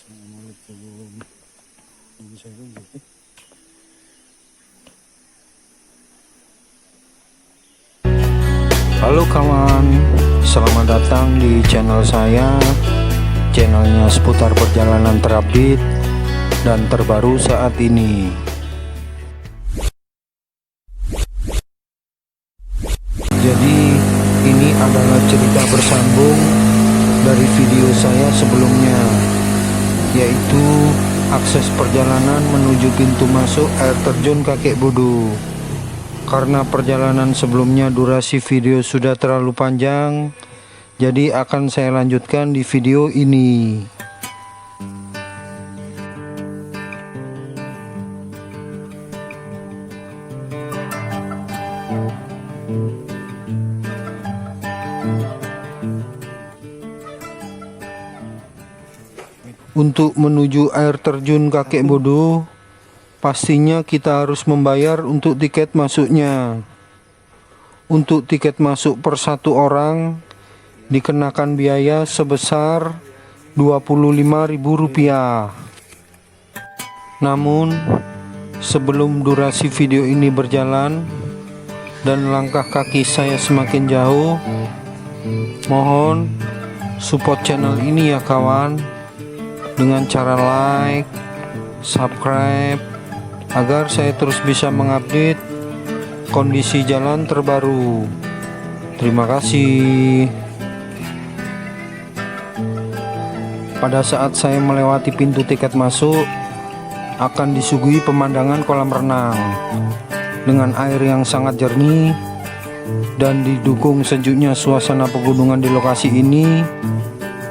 Assalamualaikum. Bisa gitu. Halo kawan, selamat datang di channel saya. Channelnya seputar perjalanan terupdate dan terbaru saat ini. Jadi ini adalah cerita bersambung dari video saya sebelumnya, yaitu akses perjalanan menuju pintu masuk air terjun Kakek Bodo. Karena perjalanan sebelumnya durasi video sudah terlalu panjang, jadi akan saya lanjutkan di video ini. Untuk menuju air terjun Kakek Bodo, pastinya kita harus membayar untuk tiket masuknya. Untuk tiket masuk per satu orang dikenakan biaya sebesar Rp25.000. Namun sebelum durasi video ini berjalan dan langkah kaki saya semakin jauh, mohon support channel ini ya kawan, dengan cara like, subscribe, agar saya terus bisa mengupdate kondisi jalan terbaru. Terima kasih. Pada saat saya melewati pintu tiket masuk, akan disuguhi pemandangan kolam renang dengan air yang sangat jernih, dan didukung sejuknya suasana pegunungan di lokasi ini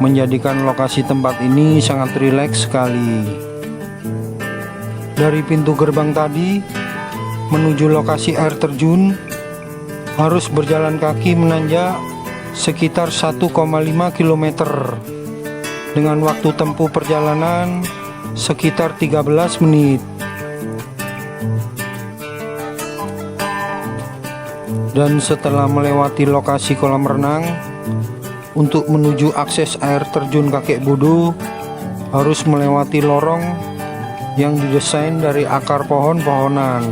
menjadikan lokasi tempat ini sangat rileks sekali. Dari pintu gerbang tadi menuju lokasi air terjun harus berjalan kaki menanjak sekitar 1,5 km dengan waktu tempuh perjalanan sekitar 13 menit. Dan setelah melewati lokasi kolam renang, untuk menuju akses air terjun Kakek Bodo harus melewati lorong yang didesain dari akar pohon-pohonan.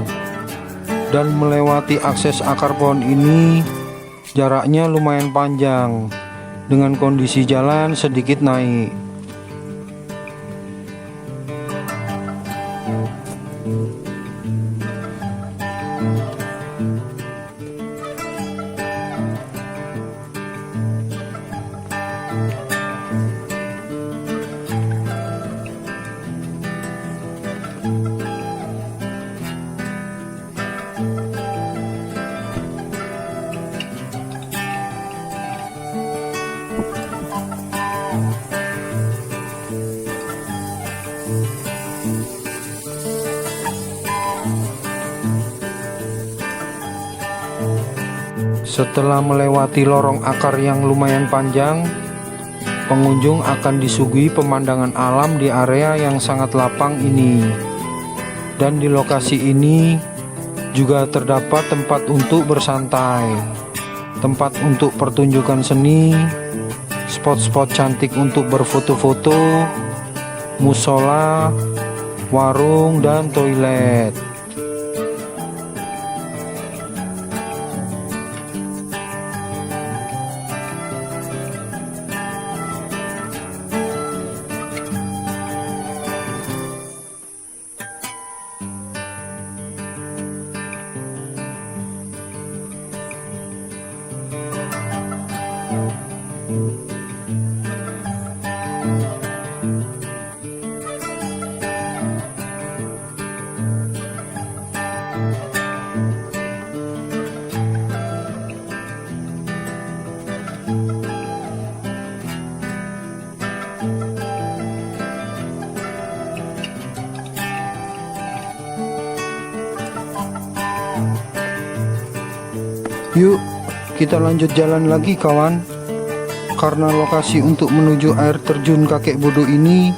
Dan melewati akses akar pohon ini jaraknya lumayan panjang dengan kondisi jalan sedikit naik. Setelah melewati lorong akar yang lumayan panjang, pengunjung akan disuguhi pemandangan alam di area yang sangat lapang ini. Dan di lokasi ini juga terdapat tempat untuk bersantai, tempat untuk pertunjukan seni, spot-spot cantik untuk berfoto-foto, musola, warung, dan toilet. Yuk kita lanjut jalan lagi kawan, karena lokasi untuk menuju air terjun Kakek Bodo ini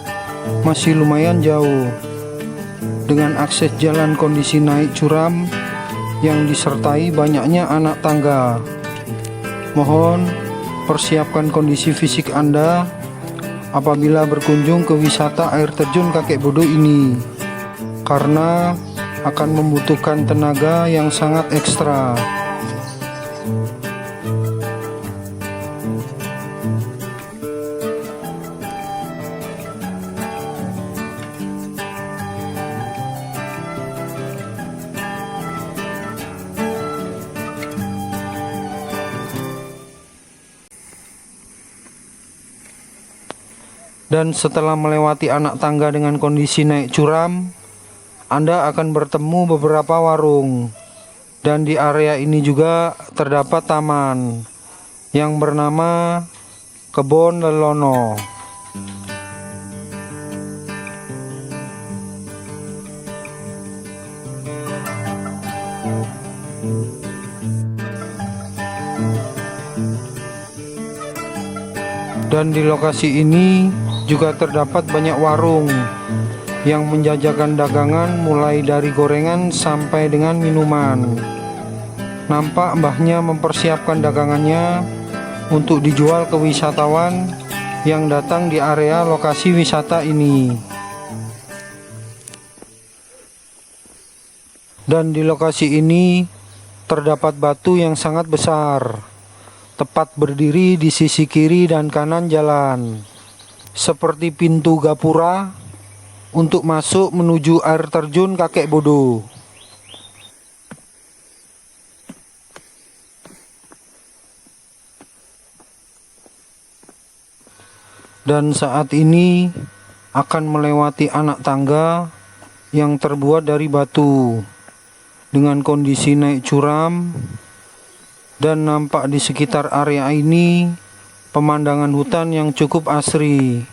masih lumayan jauh, dengan akses jalan kondisi naik curam yang disertai banyaknya anak tangga. Mohon persiapkan kondisi fisik Anda apabila berkunjung ke wisata air terjun Kakek Bodo ini, karena akan membutuhkan tenaga yang sangat ekstra. Dan setelah melewati anak tangga dengan kondisi naik curam, Anda akan bertemu beberapa warung. Dan di area ini juga terdapat taman yang bernama Kebon Lelono. Dan di lokasi ini juga terdapat banyak warung yang menjajakan dagangan mulai dari gorengan sampai dengan minuman. Nampak mbahnya mempersiapkan dagangannya untuk dijual ke wisatawan yang datang di area lokasi wisata ini. Dan di lokasi ini terdapat batu yang sangat besar, tepat berdiri di sisi kiri dan kanan jalan, seperti pintu gapura untuk masuk menuju air terjun Kakek Bodo. Dan saat ini akan melewati anak tangga yang terbuat dari batu dengan kondisi naik curam, dan nampak di sekitar area ini pemandangan hutan yang cukup asri.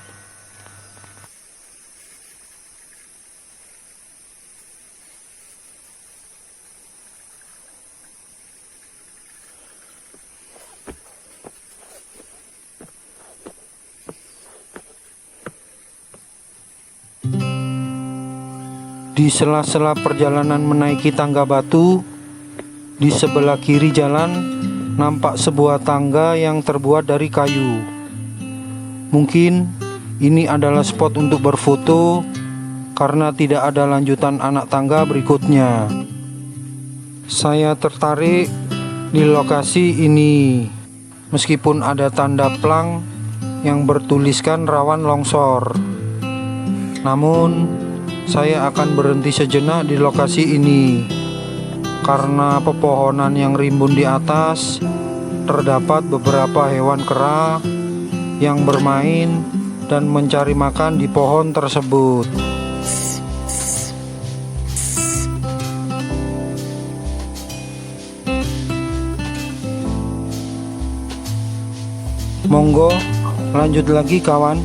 Di sela-sela perjalanan menaiki tangga batu, di sebelah kiri jalan nampak sebuah tangga yang terbuat dari kayu. Mungkin ini adalah spot untuk berfoto karena tidak ada lanjutan anak tangga berikutnya. Saya tertarik di lokasi ini meskipun ada tanda plang yang bertuliskan rawan longsor. Namun saya akan berhenti sejenak di lokasi ini karena pepohonan yang rimbun di atas terdapat beberapa hewan kera yang bermain dan mencari makan di pohon tersebut. Monggo lanjut lagi kawan,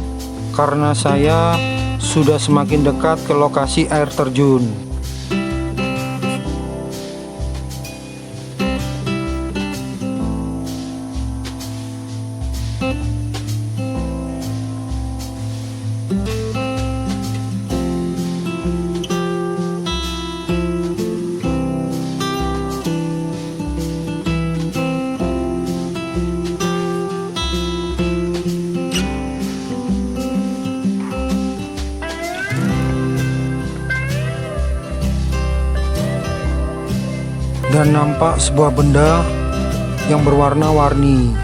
karena saya sudah semakin dekat ke lokasi air terjun. Dan nampak sebuah benda yang berwarna-warni.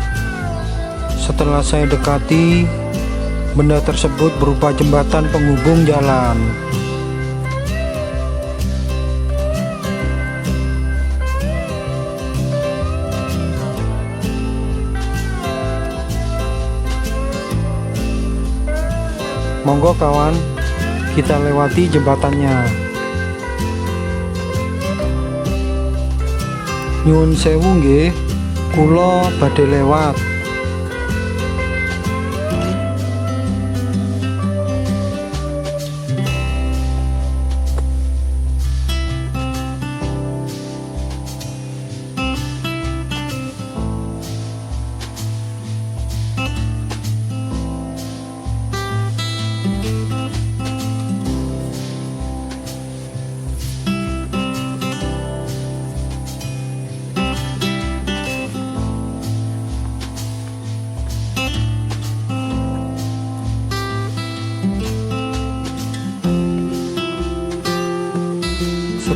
Setelah saya dekati, benda tersebut berupa jembatan penghubung jalan. Monggo kawan, kita lewati jembatannya. Nyuwun sewu nggih, kula badhe lewat.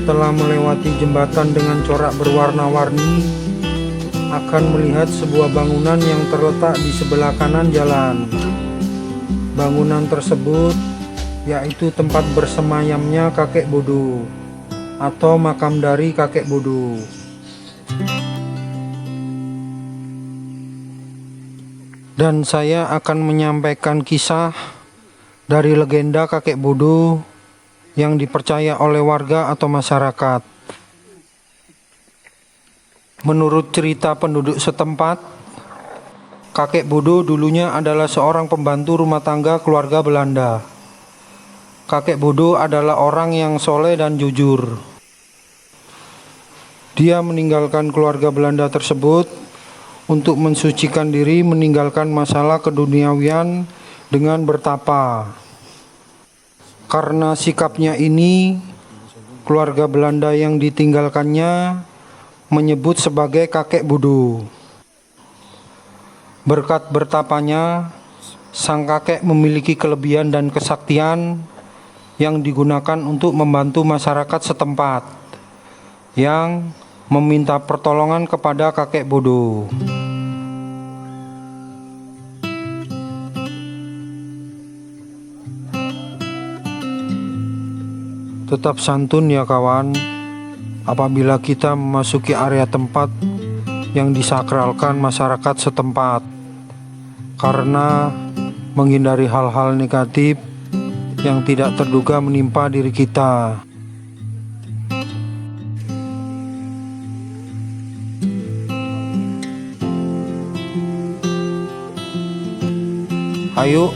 setelah melewati jembatan dengan corak berwarna-warni, akan melihat sebuah bangunan yang terletak di sebelah kanan jalan. Bangunan tersebut yaitu tempat bersemayamnya kakek Bodo atau makam dari kakek Bodo. Dan saya akan menyampaikan kisah dari legenda kakek Bodo yang dipercaya oleh warga atau masyarakat. Menurut cerita penduduk setempat, kakek Bodo dulunya adalah seorang pembantu rumah tangga keluarga Belanda. Kakek Bodo adalah orang yang soleh dan jujur. Dia meninggalkan keluarga Belanda tersebut untuk mensucikan diri, meninggalkan masalah keduniawian dengan bertapa. Karena sikapnya ini, keluarga Belanda yang ditinggalkannya menyebut sebagai kakek Bodo. Berkat bertapanya, sang kakek memiliki kelebihan dan kesaktian yang digunakan untuk membantu masyarakat setempat yang meminta pertolongan kepada kakek Bodo. Tetap santun ya kawan, apabila kita memasuki area tempat yang disakralkan masyarakat setempat, karena menghindari hal-hal negatif yang tidak terduga menimpa diri kita. Ayo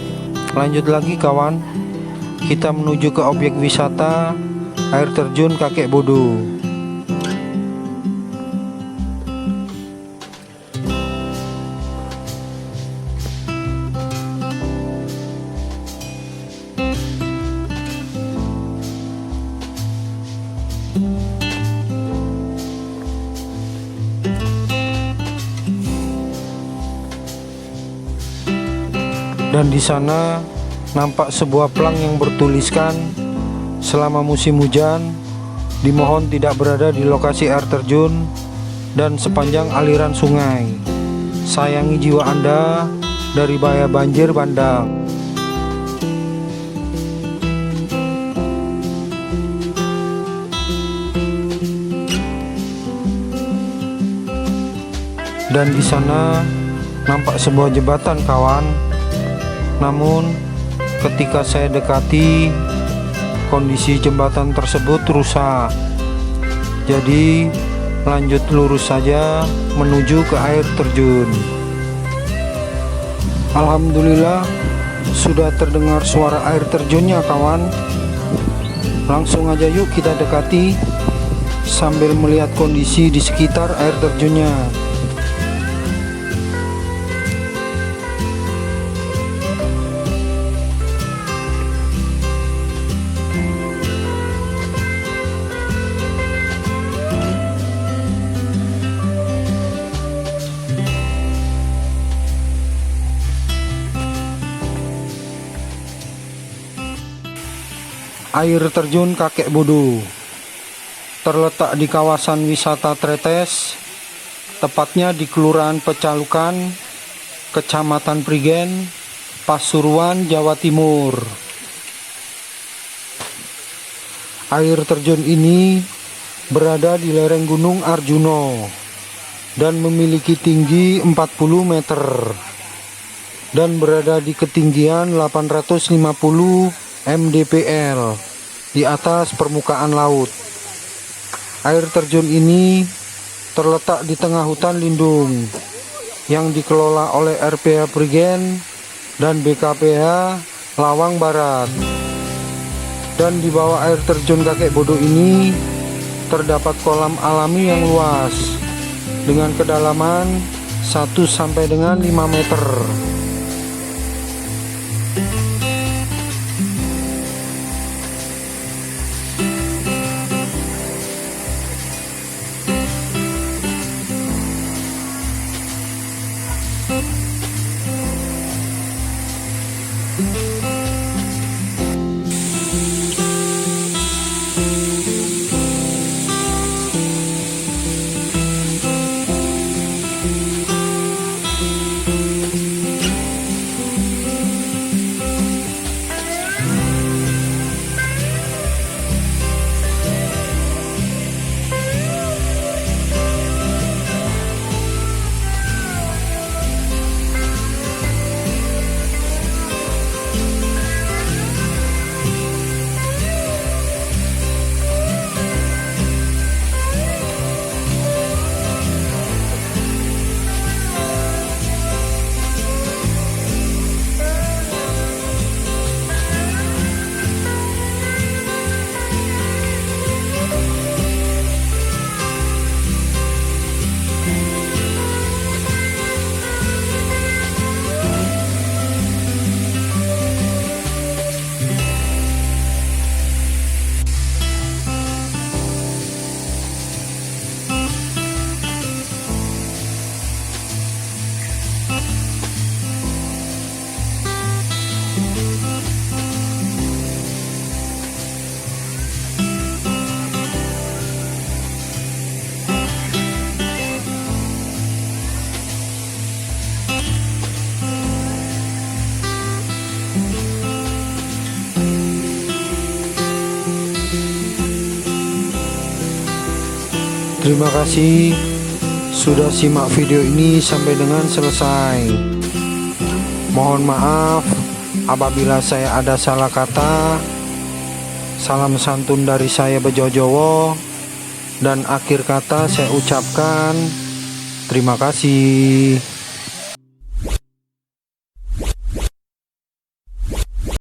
lanjut lagi kawan, kita menuju ke objek wisata air terjun kakek Bodo. Dan di sana nampak sebuah plang yang bertuliskan, selama musim hujan dimohon tidak berada di lokasi air terjun dan sepanjang aliran sungai. Sayangi jiwa Anda dari bahaya banjir bandang. Dan di sana nampak sebuah jembatan kawan. Namun ketika saya dekati, kondisi jembatan tersebut rusak. Jadi lanjut lurus saja menuju ke air terjun. Alhamdulillah sudah terdengar suara air terjunnya kawan. Langsung aja yuk kita dekati sambil melihat kondisi di sekitar air terjunnya. Air terjun kakek Bodo terletak di kawasan wisata Tretes, tepatnya di Kelurahan Pecalukan, Kecamatan Prigen, Pasuruan, Jawa Timur. Air terjun ini berada di lereng Gunung Arjuno dan memiliki tinggi 40 meter dan berada di ketinggian 850 mdpl di atas permukaan laut. Air terjun ini terletak di tengah hutan lindung yang dikelola oleh RPH Prigen dan BKPH Lawang Barat. Dan di bawah air terjun kakek Bodo ini terdapat kolam alami yang luas dengan kedalaman 1 sampai dengan 5 meter. Terima kasih sudah simak video ini sampai dengan selesai. Mohon maaf apabila saya ada salah kata. Salam santun dari saya Bejo Jowo, dan akhir kata saya ucapkan terima kasih.